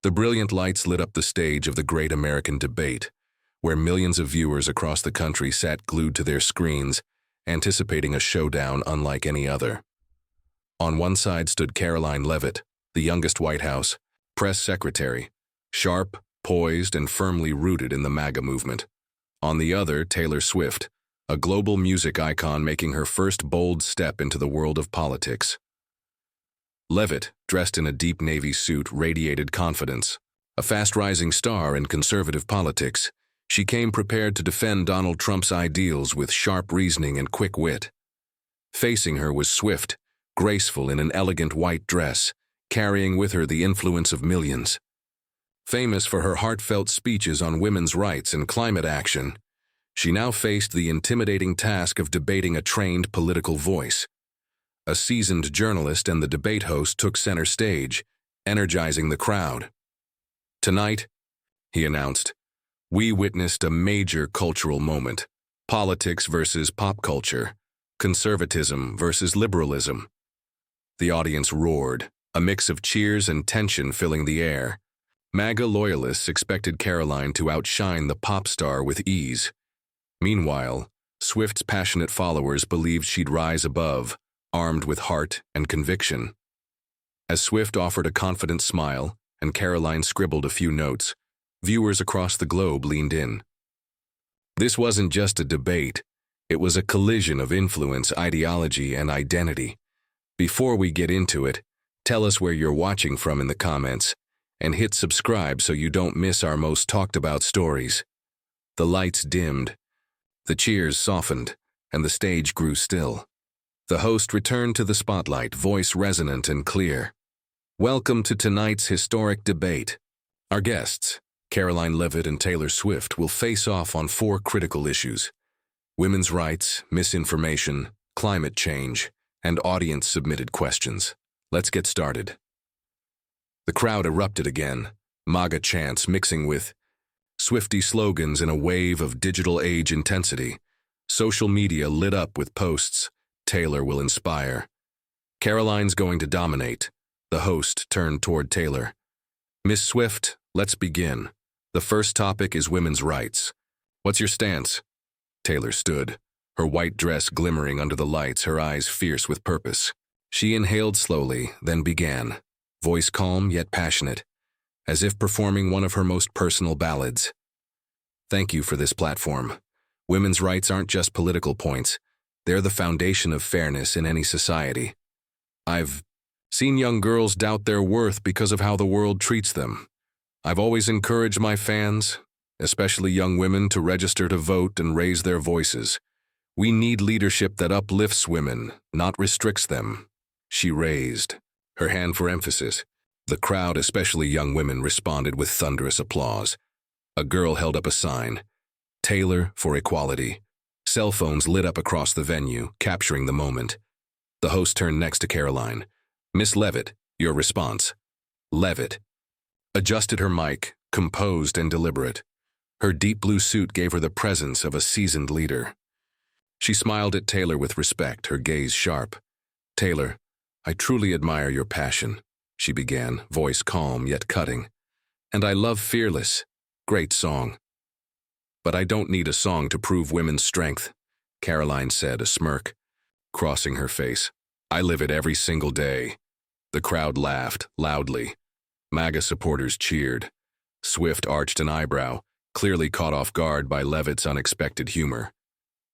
The brilliant lights lit up the stage of the great American debate, where millions of viewers across the country sat glued to their screens, anticipating a showdown unlike any other. On one side stood Karoline Leavitt, the youngest White House press secretary, sharp, poised, and firmly rooted in the MAGA movement. On the other, Taylor Swift, a global music icon making her first bold step into the world of politics. Leavitt, dressed in a deep navy suit, radiated confidence. A fast-rising star in conservative politics, she came prepared to defend Donald Trump's ideals with sharp reasoning and quick wit. Facing her was Swift, graceful in an elegant white dress, carrying with her the influence of millions. Famous for her heartfelt speeches on women's rights and climate action, she now faced the intimidating task of debating a trained political voice. A seasoned journalist and the debate host took center stage, energizing the crowd. "Tonight," he announced, "we witnessed a major cultural moment. Politics versus pop culture. Conservatism versus liberalism." The audience roared, a mix of cheers and tension filling the air. MAGA loyalists expected Karoline to outshine the pop star with ease. Meanwhile, Swift's passionate followers believed she'd rise above, armed with heart and conviction. As Swift offered a confident smile and Karoline scribbled a few notes, viewers across the globe leaned in. This wasn't just a debate, it was a collision of influence, ideology, and identity. Before we get into it, tell us where you're watching from in the comments, and hit subscribe so you don't miss our most talked about stories. The lights dimmed, the cheers softened, and the stage grew still. The host returned to the spotlight, voice resonant and clear. "Welcome to tonight's historic debate. Our guests, Karoline Leavitt and Taylor Swift, will face off on 4 critical issues: women's rights, misinformation, climate change, and audience-submitted questions. Let's get started." The crowd erupted again, MAGA chants mixing with Swiftie slogans in a wave of digital age intensity. Social media lit up with posts, "Taylor will inspire." "Karoline's going to dominate." The host turned toward Taylor. "Miss Swift, let's begin. The first topic is women's rights. What's your stance?" Taylor stood, her white dress glimmering under the lights, her eyes fierce with purpose. She inhaled slowly, then began, voice calm yet passionate, as if performing one of her most personal ballads. "Thank you for this platform. Women's rights aren't just political points. They're the foundation of fairness in any society. I've seen young girls doubt their worth because of how the world treats them. I've always encouraged my fans, especially young women, to register to vote and raise their voices. We need leadership that uplifts women, not restricts them." She raised her hand for emphasis. The crowd, especially young women, responded with thunderous applause. A girl held up a sign, "Taylor for Equality." Cell phones lit up across the venue, capturing the moment. The host turned next to Karoline. "Miss Leavitt, your response." Leavitt adjusted her mic, composed and deliberate. Her deep blue suit gave her the presence of a seasoned leader. She smiled at Taylor with respect, her gaze sharp. "Taylor, I truly admire your passion," she began, voice calm yet cutting. "And I love Fearless. Great song. But I don't need a song to prove women's strength," Karoline said, a smirk crossing her face. "I live it every single day." The crowd laughed loudly. MAGA supporters cheered. Swift arched an eyebrow, clearly caught off guard by Leavitt's unexpected humor.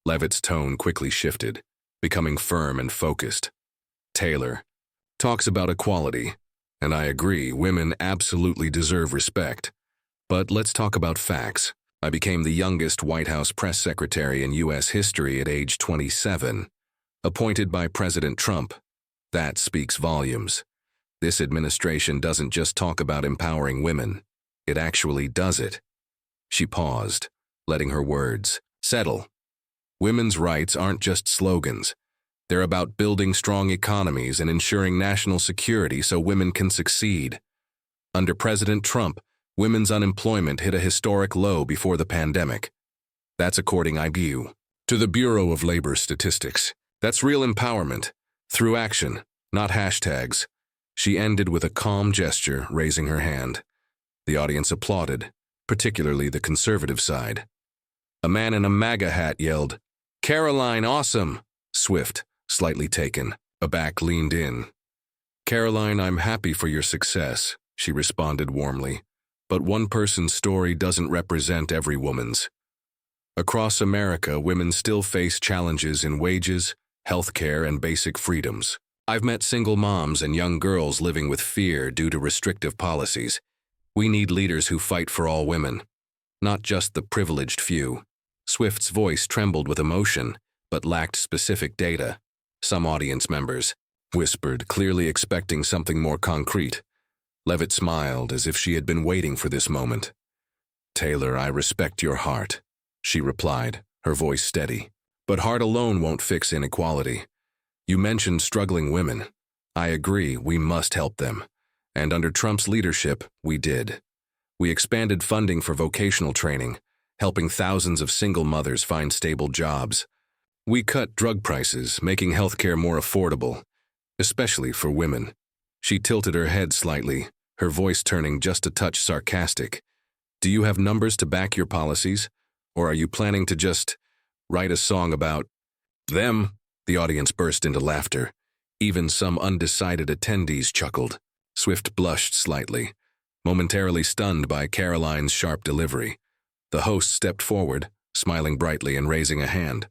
Leavitt's tone quickly shifted, becoming firm and focused. "Taylor talks about equality, and I agree, women absolutely deserve respect. But let's talk about facts. I became the youngest White House press secretary in U.S. history at age 27, appointed by President Trump. That speaks volumes. This administration doesn't just talk about empowering women, it actually does it." She paused, letting her words settle. Women's rights aren't just slogans. They're about building strong economies and ensuring national security so women can succeed. Under President Trump, women's unemployment hit a historic low before the pandemic. That's according to the Bureau of Labor Statistics. That's real empowerment, through action, not hashtags. She ended with a calm gesture, raising her hand. The audience applauded, particularly the conservative side. A man in a MAGA hat yelled, "Karoline, awesome!" Swift, slightly taken, aback, leaned in. "Karoline, I'm happy for your success," she responded warmly. "But one person's story doesn't represent every woman's. Across America, women still face challenges in wages, healthcare, and basic freedoms. I've met single moms and young girls living with fear due to restrictive policies. We need leaders who fight for all women, not just the privileged few." Swift's voice trembled with emotion, but lacked specific data. Some audience members whispered, clearly expecting something more concrete. Leavitt smiled as if she had been waiting for this moment. "Taylor, I respect your heart," she replied, her voice steady. "But heart alone won't fix inequality. You mentioned struggling women. I agree, we must help them. And under Trump's leadership, we did. We expanded funding for vocational training, helping thousands of single mothers find stable jobs. We cut drug prices, making healthcare more affordable, especially for women." She tilted her head slightly, her voice turning just a touch sarcastic. "Do you have numbers to back your policies? Or are you planning to just write a song about them?" The audience burst into laughter. Even some undecided attendees chuckled. Swift blushed slightly, momentarily stunned by Karoline's sharp delivery. The host stepped forward, smiling brightly and raising a hand.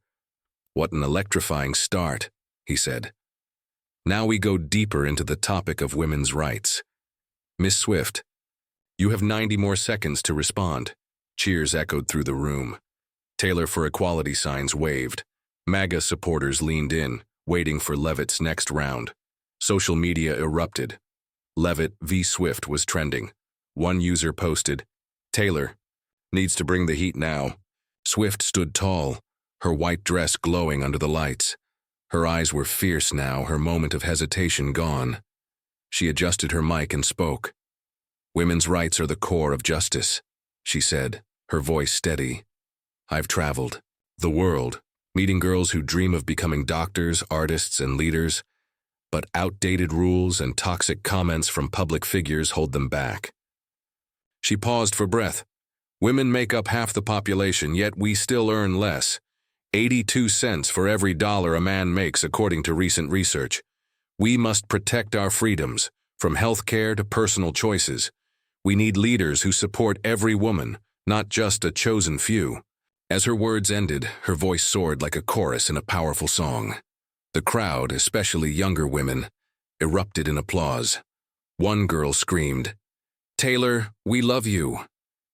"What an electrifying start," he said. "Now we go deeper into the topic of women's rights. Miss Swift, you have 90 more seconds to respond." Cheers echoed through the room. Taylor for Equality signs waved. MAGA supporters leaned in, waiting for Leavitt's next round. Social media erupted. Leavitt v. Swift was trending. One user posted, "Taylor needs to bring the heat now." Swift stood tall, her white dress glowing under the lights. Her eyes were fierce now, her moment of hesitation gone. She adjusted her mic and spoke. "Women's rights are the core of justice," she said, her voice steady. "I've traveled the world, meeting girls who dream of becoming doctors, artists, and leaders, but outdated rules and toxic comments from public figures hold them back." She paused for breath. "Women make up half the population, yet we still earn less. 82 cents for every dollar a man makes, according to recent research. We must protect our freedoms, from health care to personal choices. We need leaders who support every woman, not just a chosen few." As her words ended, her voice soared like a chorus in a powerful song. The crowd, especially younger women, erupted in applause. One girl screamed, "Taylor, we love you."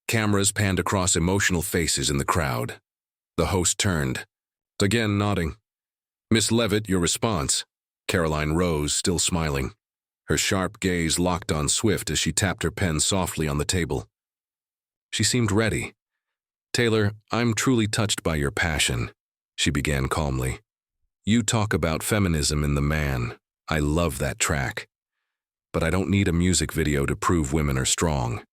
Cameras panned across emotional faces in the crowd. The host turned, again nodding. "Miss Leavitt, your response." Karoline rose, still smiling. Her sharp gaze locked on Swift as she tapped her pen softly on the table. She seemed ready. "Taylor, I'm truly touched by your passion," she began calmly. "You talk about feminism in the man. I love that track. But I don't need a music video to prove women are strong.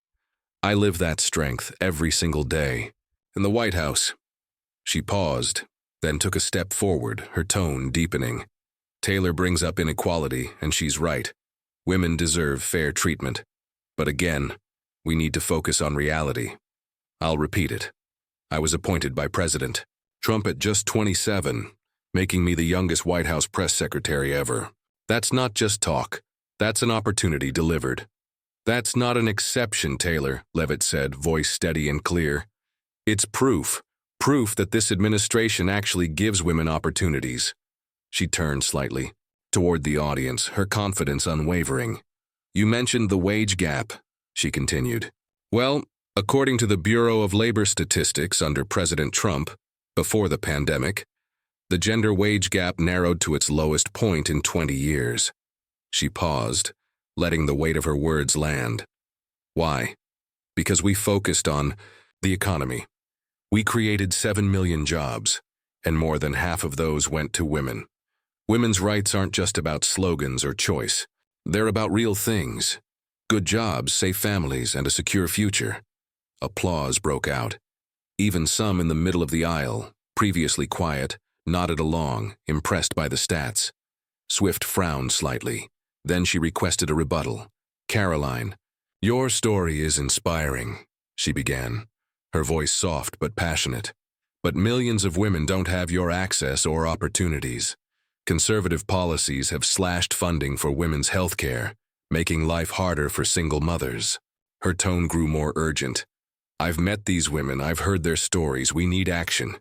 I live that strength every single day. In the White House." She paused, then took a step forward, her tone deepening. "Taylor brings up inequality, and she's right. Women deserve fair treatment. But again, we need to focus on reality. I'll repeat it. I was appointed by President Trump at just 27, making me the youngest White House press secretary ever. That's not just talk. That's an opportunity delivered." "That's not an exception, Taylor," Leavitt said, voice steady and clear. "It's proof that this administration actually gives women opportunities." She turned slightly toward the audience, her confidence unwavering. "You mentioned the wage gap," she continued. "Well, according to the Bureau of Labor Statistics under President Trump, before the pandemic, the gender wage gap narrowed to its lowest point in 20 years. She paused, letting the weight of her words land. "Why? Because we focused on the economy. We created 7 million jobs, and more than half of those went to women. Women's rights aren't just about slogans or choice. They're about real things. Good jobs, safe families, and a secure future." Applause broke out. Even some in the middle of the aisle, previously quiet, nodded along, impressed by the stats. Swift frowned slightly. Then she requested a rebuttal. "Karoline, Your story is inspiring, she began, her voice soft but passionate. But millions of women don't have your access or opportunities. Conservative policies have slashed funding for women's health care, making life harder for single mothers. Her tone grew more urgent. I've met these women, I've heard their stories, we need action.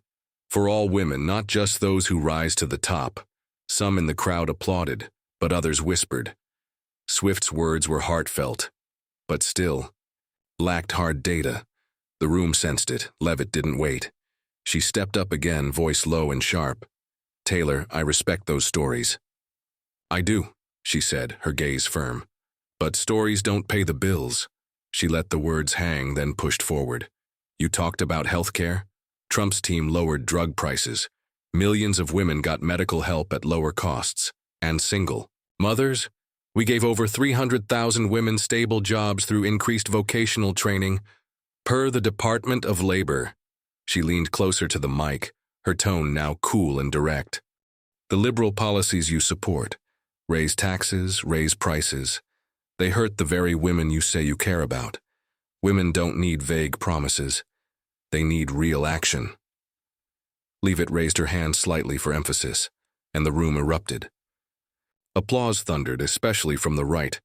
For all women, not just those who rise to the top. Some in the crowd applauded, but others whispered. Swift's words were heartfelt, but still lacked hard data. The room sensed it. Leavitt didn't wait. She stepped up again, voice low and sharp. Taylor, I respect those stories. I do, she said, her gaze firm. But stories don't pay the bills. She let the words hang, then pushed forward. You talked about healthcare? Trump's team lowered drug prices. Millions of women got medical help at lower costs. And single mothers? We gave over 300,000 women stable jobs through increased vocational training, per the Department of Labor. She leaned closer to the mic, her tone now cool and direct. The liberal policies you support, raise taxes, raise prices, they hurt the very women you say you care about. Women don't need vague promises. They need real action. Leavitt raised her hand slightly for emphasis, and the room erupted. Applause thundered, especially from the right.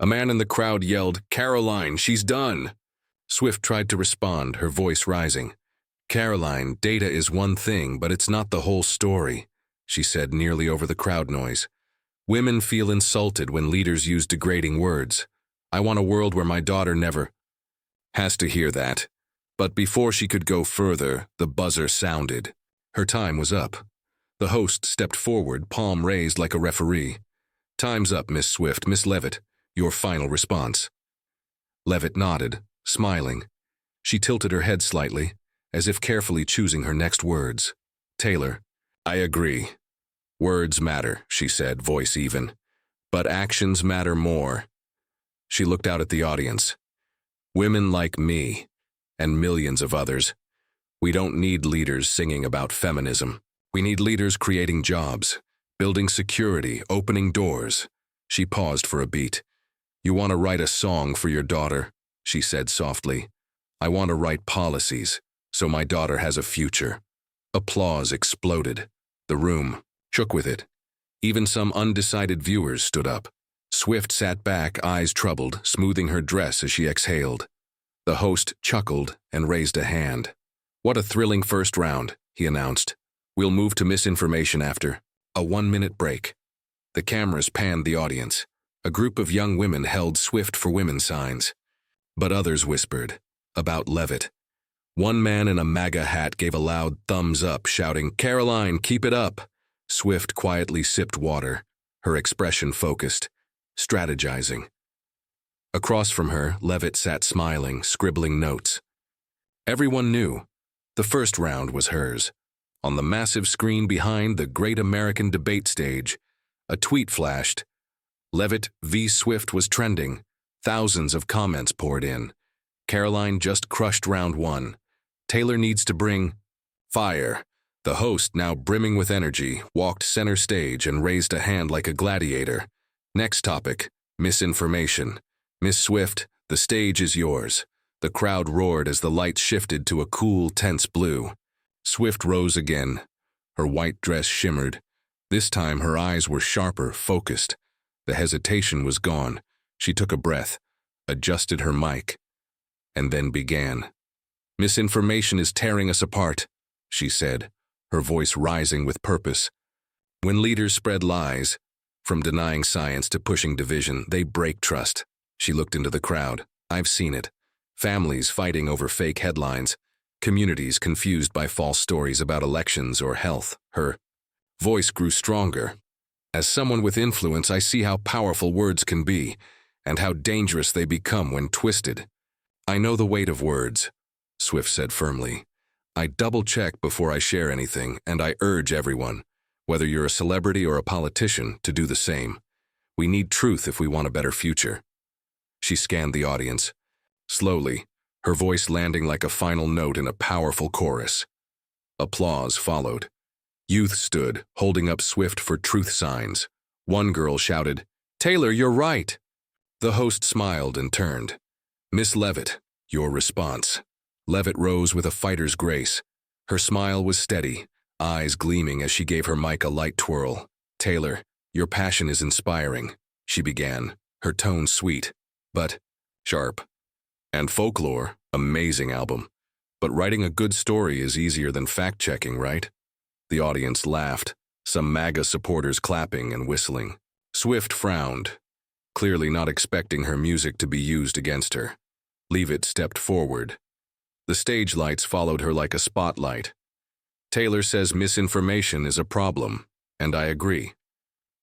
A man in the crowd yelled, Karoline, she's done! Swift tried to respond, her voice rising. Karoline, data is one thing, but it's not the whole story, she said nearly over the crowd noise. Women feel insulted when leaders use degrading words. I want a world where my daughter never has to hear that. But before she could go further, the buzzer sounded. Her time was up. The host stepped forward, palm raised like a referee. Time's up, Miss Swift. Miss Leavitt, your final response. Leavitt nodded, smiling. She tilted her head slightly, as if carefully choosing her next words. Taylor, I agree. Words matter, she said, voice even. But actions matter more. She looked out at the audience. Women like me, and millions of others. We don't need leaders singing about feminism. We need leaders creating jobs, building security, opening doors. She paused for a beat. You want to write a song for your daughter, she said softly. I want to write policies, so my daughter has a future. Applause exploded. The room shook with it. Even some undecided viewers stood up. Swift sat back, eyes troubled, smoothing her dress as she exhaled. The host chuckled and raised a hand. What a thrilling first round, he announced. We'll move to misinformation after. A 1-minute break. The cameras panned the audience. A group of young women held Swift for Women signs. But others whispered about Leavitt. One man in a MAGA hat gave a loud thumbs up, shouting, Karoline, keep it up. Swift quietly sipped water, her expression focused, strategizing. Across from her, Leavitt sat smiling, scribbling notes. Everyone knew. The first round was hers. On the massive screen behind the Great American Debate stage, a tweet flashed. Leavitt v. Swift was trending. Thousands of comments poured in. Karoline just crushed round 1. Taylor needs to bring fire. The host, now brimming with energy, walked center stage and raised a hand like a gladiator. Next topic, misinformation. Miss Swift, the stage is yours. The crowd roared as the lights shifted to a cool, tense blue. Swift rose again. Her white dress shimmered. This time her eyes were sharper, focused. The hesitation was gone. She took a breath, adjusted her mic, and then began. Misinformation is tearing us apart, she said, her voice rising with purpose. When leaders spread lies, from denying science to pushing division, they break trust. She looked into the crowd. I've seen it. Families fighting over fake headlines, communities confused by false stories about elections or health. Her voice grew stronger. As someone with influence, I see how powerful words can be, and how dangerous they become when twisted. I know the weight of words, Swift said firmly. I double-check before I share anything, and I urge everyone, whether you're a celebrity or a politician, to do the same. We need truth if we want a better future. She scanned the audience. Slowly, her voice landing like a final note in a powerful chorus. Applause followed. Youth stood, holding up Swift for truth signs. One girl shouted, Taylor, you're right! The host smiled and turned. Miss Leavitt, your response. Leavitt rose with a fighter's grace. Her smile was steady, eyes gleaming as she gave her mic a light twirl. Taylor, your passion is inspiring, she began, her tone sweet, but sharp. And Folklore, amazing album. But writing a good story is easier than fact-checking, right? The audience laughed, some MAGA supporters clapping and whistling. Swift frowned, clearly not expecting her music to be used against her. Leavitt stepped forward. The stage lights followed her like a spotlight. Taylor says misinformation is a problem, and I agree.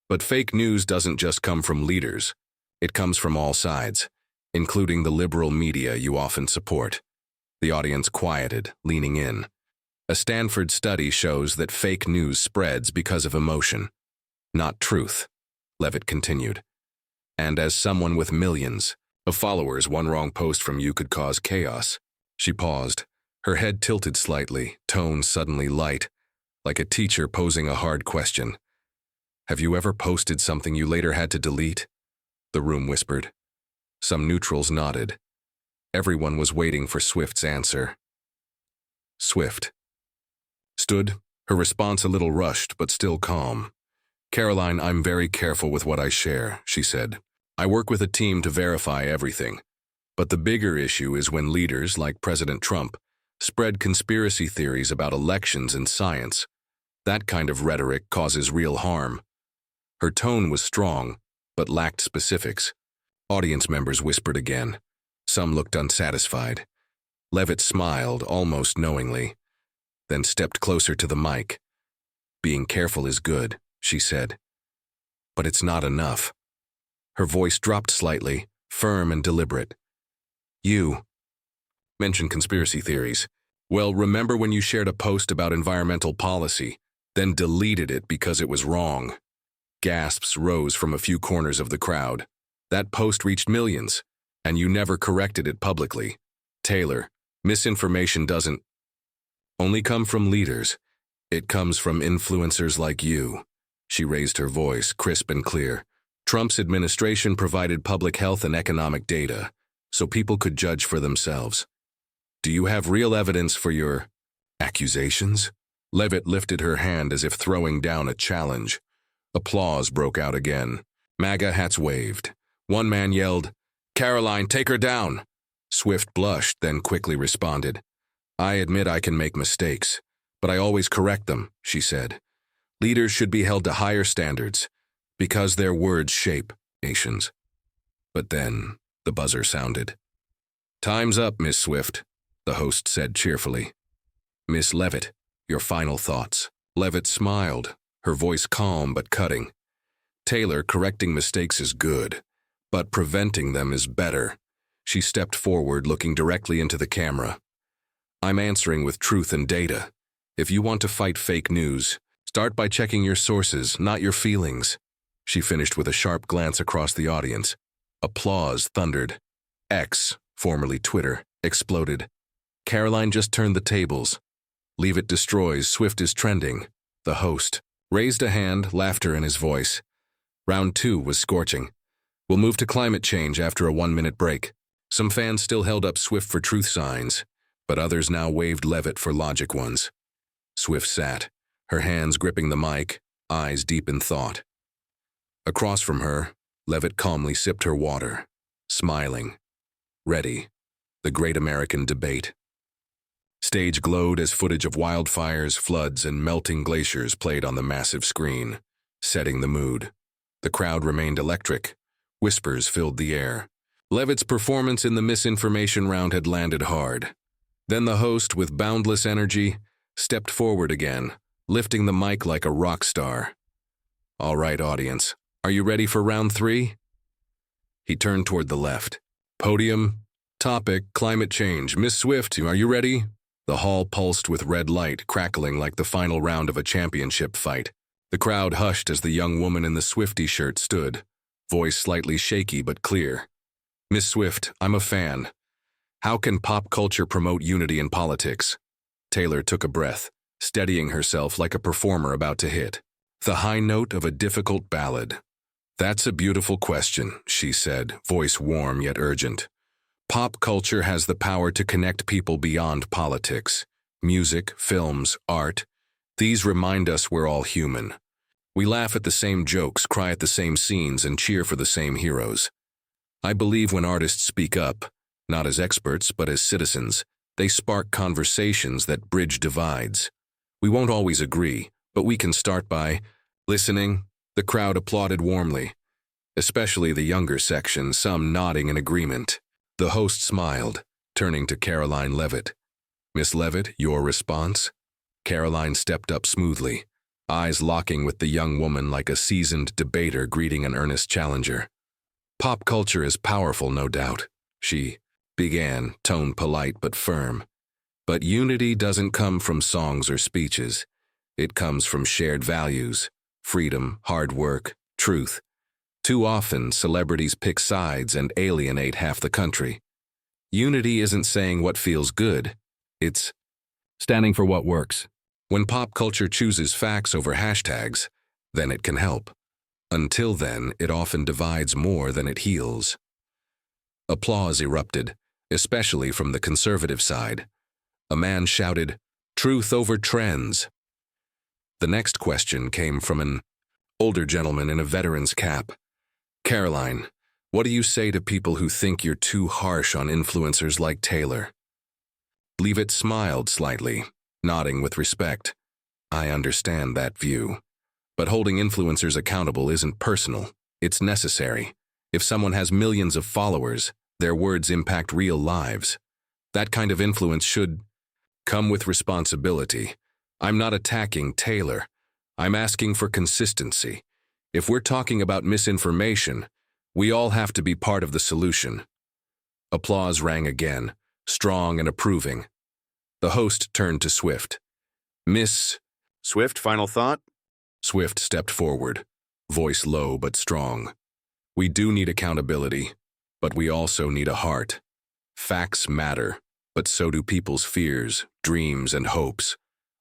But fake news doesn't just come from leaders. It comes from all sides, including the liberal media you often support. The audience quieted, leaning in. A Stanford study shows that fake news spreads because of emotion, not truth, Leavitt continued. And as someone with millions of followers, one wrong post from you could cause chaos. She paused, her head tilted slightly, tone suddenly light, like a teacher posing a hard question. Have you ever posted something you later had to delete? The room whispered. Some neutrals nodded. Everyone was waiting for Swift's answer. Swift stood, her response a little rushed but still calm. Karoline, I'm very careful with what I share, she said. I work with a team to verify everything. But the bigger issue is when leaders, like President Trump, spread conspiracy theories about elections and science. That kind of rhetoric causes real harm. Her tone was strong, but lacked specifics. Audience members whispered again. Some looked unsatisfied. Leavitt smiled, almost knowingly, then stepped closer to the mic. Being careful is good, she said. But it's not enough. Her voice dropped slightly, firm and deliberate. You mentioned conspiracy theories. Well, remember when you shared a post about environmental policy, then deleted it because it was wrong? Gasps rose from a few corners of the crowd. That post reached millions, and you never corrected it publicly. Taylor, misinformation doesn't only come from leaders. It comes from influencers like you. She raised her voice, crisp and clear. Trump's administration provided public health and economic data, so people could judge for themselves. Do you have real evidence for your accusations? Leavitt lifted her hand as if throwing down a challenge. Applause broke out again. MAGA hats waved. One man yelled, Karoline, take her down! Swift blushed, then quickly responded. I admit I can make mistakes, but I always correct them, she said. Leaders should be held to higher standards, because their words shape nations. But then the buzzer sounded. Time's up, Miss Swift, the host said cheerfully. Miss Leavitt, your final thoughts. Leavitt smiled, her voice calm but cutting. Taylor, correcting mistakes is good, but preventing them is better. She stepped forward, looking directly into the camera. I'm answering with truth and data. If you want to fight fake news, start by checking your sources, not your feelings. She finished with a sharp glance across the audience. Applause thundered. X, formerly Twitter, exploded. Karoline just turned the tables. Leavitt destroys, Swift is trending. The host raised a hand, laughter in his voice. Round 2 was scorching. We'll move to climate change after a 1-minute break. Some fans still held up Swift for truth signs, but others now waved Leavitt for logic ones. Swift sat, her hands gripping the mic, eyes deep in thought. Across from her, Leavitt calmly sipped her water, smiling. Ready. The Great American Debate. Stage glowed as footage of wildfires, floods, and melting glaciers played on the massive screen, setting the mood. The crowd remained electric. Whispers filled the air. Leavitt's performance in the misinformation round had landed hard. Then the host, with boundless energy, stepped forward again, lifting the mic like a rock star. All right, audience, are you ready for round 3? He turned toward the left. Podium, topic, climate change. Miss Swift, are you ready? The hall pulsed with red light, crackling like the final round of a championship fight. The crowd hushed as the young woman in the Swiftie shirt stood, voice slightly shaky but clear. Miss Swift, I'm a fan. How can pop culture promote unity in politics? Taylor took a breath, steadying herself like a performer about to hit. The high note of a difficult ballad. That's a beautiful question, she said, voice warm yet urgent. Pop culture has the power to connect people beyond politics. Music, films, art. These remind us we're all human. We laugh at the same jokes, cry at the same scenes, and cheer for the same heroes. I believe when artists speak up, not as experts but as citizens, they spark conversations that bridge divides. We won't always agree, but we can start by listening. The crowd applauded warmly, especially the younger section, some nodding in agreement. The host smiled, turning to Karoline Leavitt. "Miss Leavitt, your response?" Karoline stepped up smoothly, eyes locking with the young woman like a seasoned debater greeting an earnest challenger. "Pop culture is powerful, no doubt," she began, tone polite but firm. "But unity doesn't come from songs or speeches. It comes from shared values, freedom, hard work, truth. Too often, celebrities pick sides and alienate half the country. Unity isn't saying what feels good. It's standing for what works. When pop culture chooses facts over hashtags, then it can help. Until then, it often divides more than it heals." Applause erupted, especially from the conservative side. A man shouted, "Truth over trends." The next question came from an older gentleman in a veteran's cap. "Karoline, what do you say to people who think you're too harsh on influencers like Taylor?" Leavitt smiled slightly, nodding with respect. "I understand that view. But holding influencers accountable isn't personal, it's necessary. If someone has millions of followers, their words impact real lives. That kind of influence should come with responsibility. I'm not attacking Taylor. I'm asking for consistency. If we're talking about misinformation, we all have to be part of the solution." Applause rang again, strong and approving. The host turned to Swift. "Miss Swift, final thought?" Swift stepped forward, voice low but strong. "We do need accountability, but we also need a heart. Facts matter, but so do people's fears, dreams, and hopes.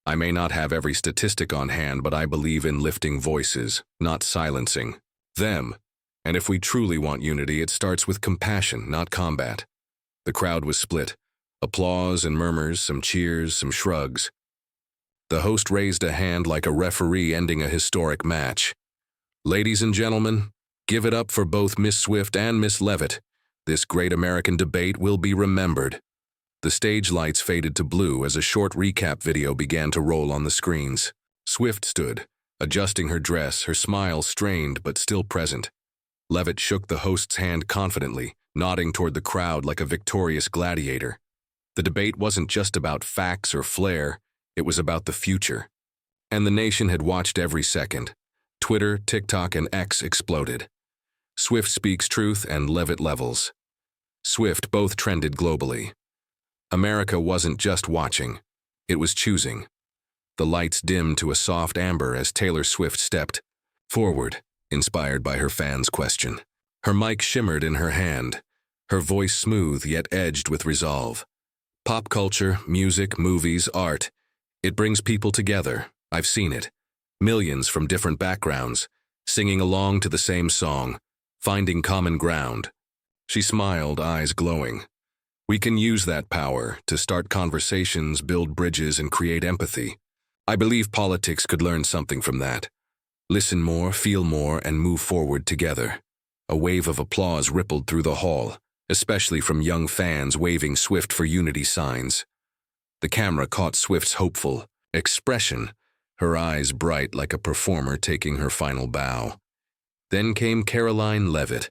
I may not have every statistic on hand, but I believe in lifting voices, not silencing them. And if we truly want unity, it starts with compassion, not combat." The crowd was split. Applause and murmurs, some cheers, some shrugs. The host raised a hand like a referee ending a historic match. "Ladies and gentlemen, give it up for both Miss Swift and Miss Leavitt. This great American debate will be remembered." The stage lights faded to blue as a short recap video began to roll on the screens. Swift stood, adjusting her dress, her smile strained but still present. Leavitt shook the host's hand confidently, nodding toward the crowd like a victorious gladiator. The debate wasn't just about facts or flair, it was about the future. And the nation had watched every second. Twitter, TikTok, and X exploded. Swift speaks truth and Leavitt levels. Swift both trended globally. America wasn't just watching, it was choosing. The lights dimmed to a soft amber as Taylor Swift stepped forward, inspired by her fans' question. Her mic shimmered in her hand, her voice smooth yet edged with resolve. Pop culture, music, movies, art, it brings people together. I've seen it. Millions from different backgrounds, singing along to the same song, finding common ground. She smiled, eyes glowing. We can use that power to start conversations, build bridges, and create empathy. I believe politics could learn something from that. Listen more, feel more, and move forward together. A wave of applause rippled through the hall, especially from young fans waving Swift for unity signs. The camera caught Swift's hopeful expression, her eyes bright like a performer taking her final bow. Then came Karoline Leavitt.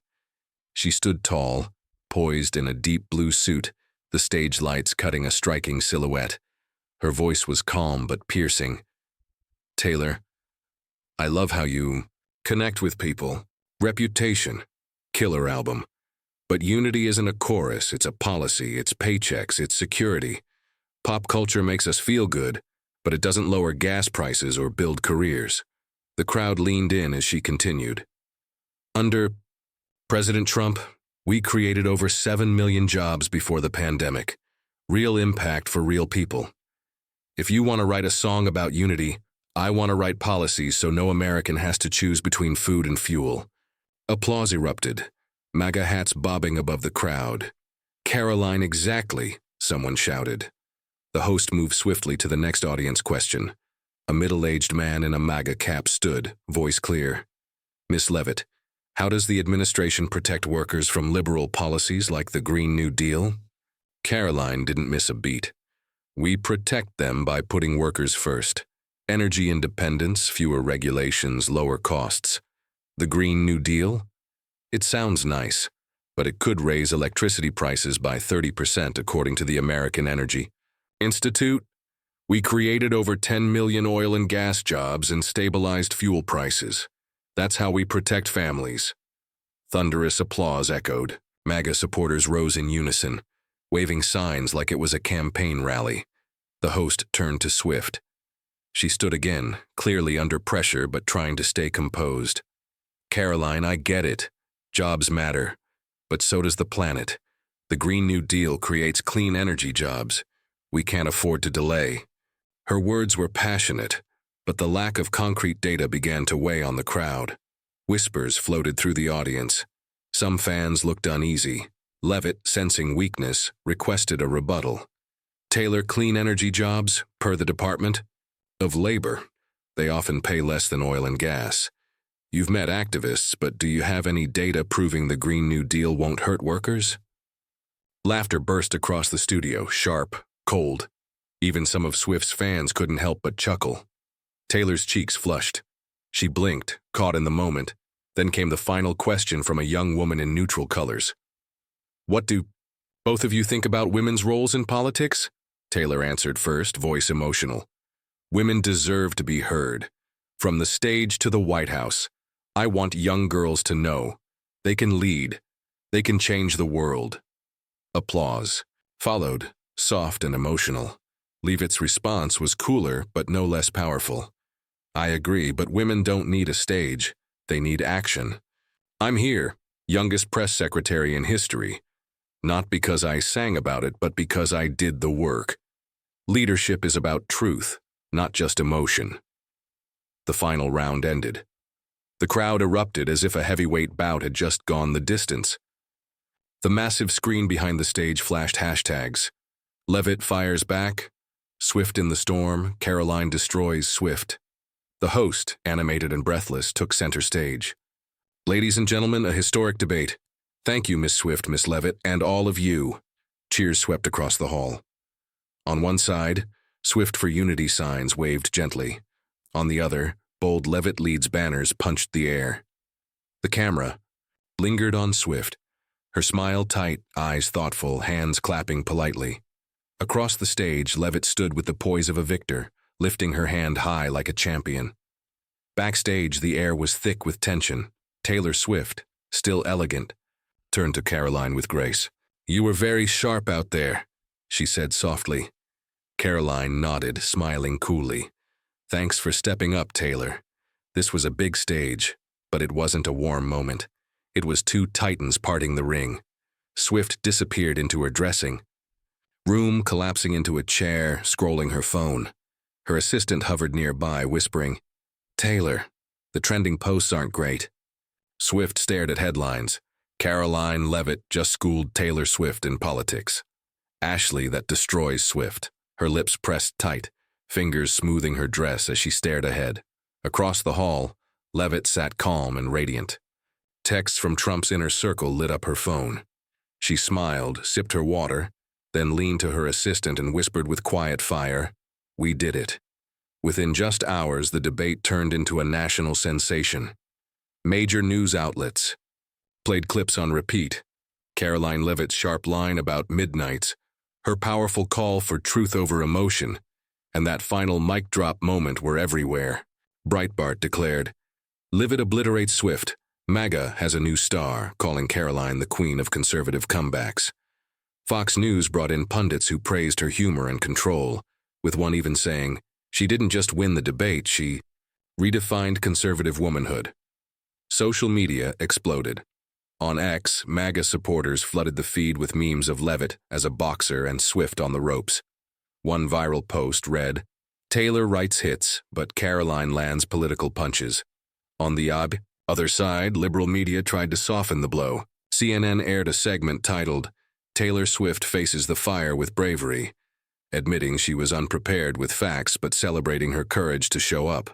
She stood tall, poised in a deep blue suit, the stage lights cutting a striking silhouette. Her voice was calm but piercing. "Taylor, I love how you connect with people. Reputation, killer album. But unity isn't a chorus, it's a policy, it's paychecks, it's security. Pop culture makes us feel good, but it doesn't lower gas prices or build careers." The crowd leaned in as she continued. "Under President Trump, we created over 7 million jobs before the pandemic. Real impact for real people. If you want to write a song about unity, I want to write policies so no American has to choose between food and fuel." Applause erupted, MAGA hats bobbing above the crowd. Karoline, exactly, someone shouted. The host moved swiftly to the next audience question. A middle-aged man in a MAGA cap stood, voice clear. Miss Leavitt, how does the administration protect workers from liberal policies like the Green New Deal? Karoline didn't miss a beat. We protect them by putting workers first. Energy independence, fewer regulations, lower costs. The Green New Deal? It sounds nice, but it could raise electricity prices by 30% according to the American Energy Institute. We created over 10 million oil and gas jobs and stabilized fuel prices. That's how we protect families. Thunderous applause echoed. MAGA supporters rose in unison, waving signs like it was a campaign rally. The host turned to Swift. She stood again, clearly under pressure but trying to stay composed. Karoline, I get it. Jobs matter. But so does the planet. The Green New Deal creates clean energy jobs. We can't afford to delay. Her words were passionate, but the lack of concrete data began to weigh on the crowd. Whispers floated through the audience. Some fans looked uneasy. Leavitt, sensing weakness, requested a rebuttal. Tailor clean energy jobs, per the Department of Labor. They often pay less than oil and gas. You've met activists, but do you have any data proving the Green New Deal won't hurt workers? Laughter burst across the studio, sharp, cold. Even some of Swift's fans couldn't help but chuckle. Taylor's cheeks flushed. She blinked, caught in the moment. Then came the final question from a young woman in neutral colors. What do both of you think about women's roles in politics? Taylor answered first, voice emotional. Women deserve to be heard. From the stage to the White House, I want young girls to know. They can lead. They can change the world. Applause followed, soft and emotional. Leavitt's response was cooler but no less powerful. I agree, but women don't need a stage. They need action. I'm here, youngest press secretary in history. Not because I sang about it, but because I did the work. Leadership is about truth, not just emotion. The final round ended. The crowd erupted as if a heavyweight bout had just gone the distance. The massive screen behind the stage flashed hashtags. Leavitt fires back. Swift in the storm. Karoline destroys Swift. The host, animated and breathless, took center stage. Ladies and gentlemen, a historic debate. Thank you, Miss Swift, Miss Leavitt, and all of you. Cheers swept across the hall. On one side, Swift for Unity signs waved gently. On the other, bold Leavitt leads banners punched the air. The camera lingered on Swift, her smile tight, eyes thoughtful, hands clapping politely. Across the stage, Leavitt stood with the poise of a victor, lifting her hand high like a champion. Backstage, the air was thick with tension. Taylor Swift, still elegant, turned to Karoline with grace. You were very sharp out there, she said softly. Karoline nodded, smiling coolly. Thanks for stepping up, Taylor. This was a big stage, but it wasn't a warm moment. It was two titans parting the ring. Swift disappeared into her dressing room, collapsing into a chair, scrolling her phone. Her assistant hovered nearby, whispering, Taylor, the trending posts aren't great. Swift stared at headlines. Karoline Leavitt just schooled Taylor Swift in politics. Ashley that destroys Swift, her lips pressed tight, fingers smoothing her dress as she stared ahead. Across the hall, Leavitt sat calm and radiant. Texts from Trump's inner circle lit up her phone. She smiled, sipped her water, then leaned to her assistant and whispered with quiet fire, We did it. Within just hours, the debate turned into a national sensation. Major news outlets played clips on repeat. Karoline Leavitt's sharp line about midnights, her powerful call for truth over emotion, and that final mic drop moment were everywhere. Breitbart declared, Leavitt obliterates Swift. MAGA has a new star, calling Karoline the queen of conservative comebacks. Fox News brought in pundits who praised her humor and control, with one even saying, she didn't just win the debate, she redefined conservative womanhood. Social media exploded. On X, MAGA supporters flooded the feed with memes of Leavitt as a boxer and Swift on the ropes. One viral post read, Taylor writes hits, but Karoline lands political punches. On the other side, liberal media tried to soften the blow. CNN aired a segment titled, Taylor Swift faces the fire with bravery, admitting she was unprepared with facts but celebrating her courage to show up.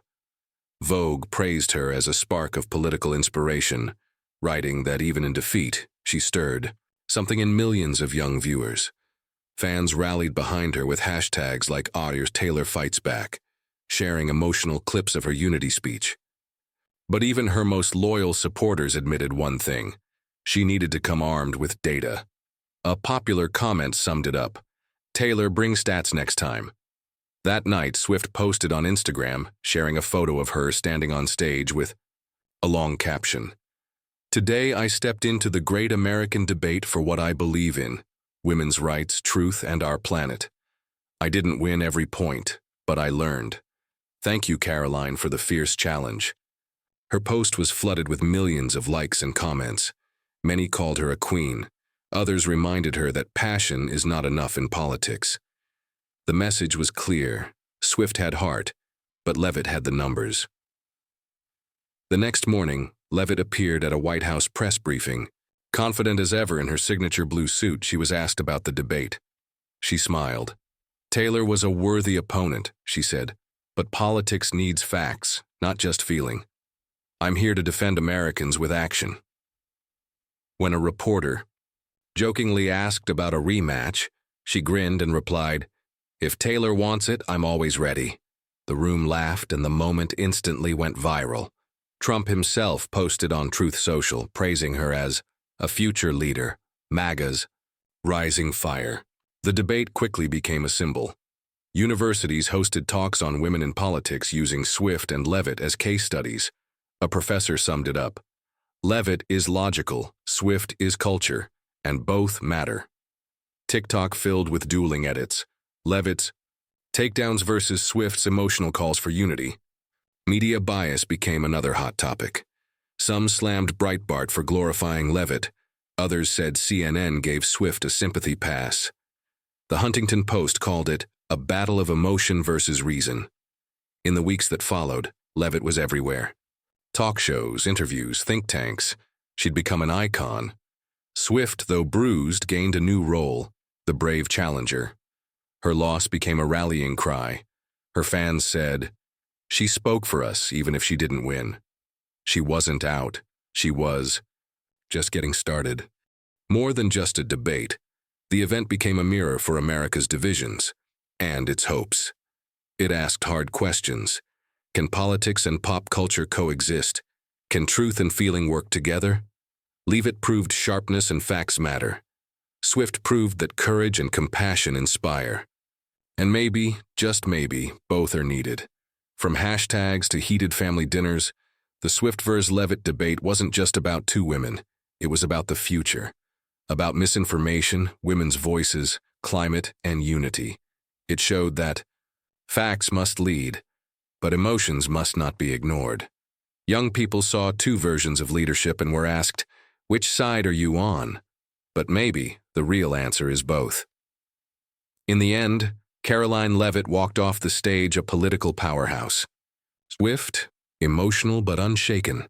Vogue praised her as a spark of political inspiration, writing that even in defeat, she stirred something in millions of young viewers. Fans rallied behind her with hashtags like #Taylor Fights Back, sharing emotional clips of her unity speech. But even her most loyal supporters admitted one thing: she needed to come armed with data. A popular comment summed it up: "Taylor, bring stats next time." That night, Swift posted on Instagram, sharing a photo of her standing on stage with a long caption: "Today I stepped into the great American debate for what I believe in: women's rights, truth, and our planet. I didn't win every point, but I learned. Thank you, Karoline, for the fierce challenge." Her post was flooded with millions of likes and comments. Many called her a queen. Others reminded her that passion is not enough in politics. The message was clear: Swift had heart, but Leavitt had the numbers. The next morning, Leavitt appeared at a White House press briefing. Confident as ever in her signature blue suit, she was asked about the debate. She smiled. "Taylor was a worthy opponent," she said, "but politics needs facts, not just feeling. I'm here to defend Americans with action." When a reporter jokingly asked about a rematch, she grinned and replied, "If Taylor wants it, I'm always ready." The room laughed and the moment instantly went viral. Trump himself posted on Truth Social, praising her as a future leader, MAGA's rising fire. The debate quickly became a symbol. Universities hosted talks on women in politics using Swift and Leavitt as case studies. A professor summed it up: "Leavitt is logical, Swift is culture, and both matter." TikTok filled with dueling edits: Leavitt's takedowns versus Swift's emotional calls for unity. Media bias became another hot topic. Some slammed Breitbart for glorifying Leavitt. Others said CNN gave Swift a sympathy pass. The Huntington Post called it a battle of emotion versus reason. In the weeks that followed, Leavitt was everywhere. Talk shows, interviews, think tanks. She'd become an icon. Swift, though bruised, gained a new role: the brave challenger. Her loss became a rallying cry. Her fans said, "She spoke for us even if she didn't win." She wasn't out. She was just getting started. More than just a debate, the event became a mirror for America's divisions and its hopes. It asked hard questions. Can politics and pop culture coexist? Can truth and feeling work together? Leavitt proved sharpness and facts matter. Swift proved that courage and compassion inspire. And maybe, just maybe, both are needed. From hashtags to heated family dinners, the Swift vs. Leavitt debate wasn't just about two women. It was about the future. About misinformation, women's voices, climate, and unity. It showed that facts must lead, but emotions must not be ignored. Young people saw two versions of leadership and were asked, which side are you on? But maybe the real answer is both. In the end, Karoline Leavitt walked off the stage a political powerhouse. Swift, emotional but unshaken,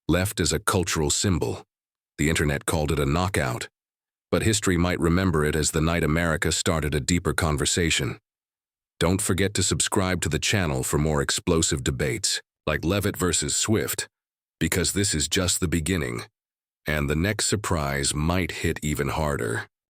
left as a cultural symbol. The internet called it a knockout, but history might remember it as the night America started a deeper conversation. Don't forget to subscribe to the channel for more explosive debates, like Leavitt versus Swift, because this is just the beginning, and the next surprise might hit even harder.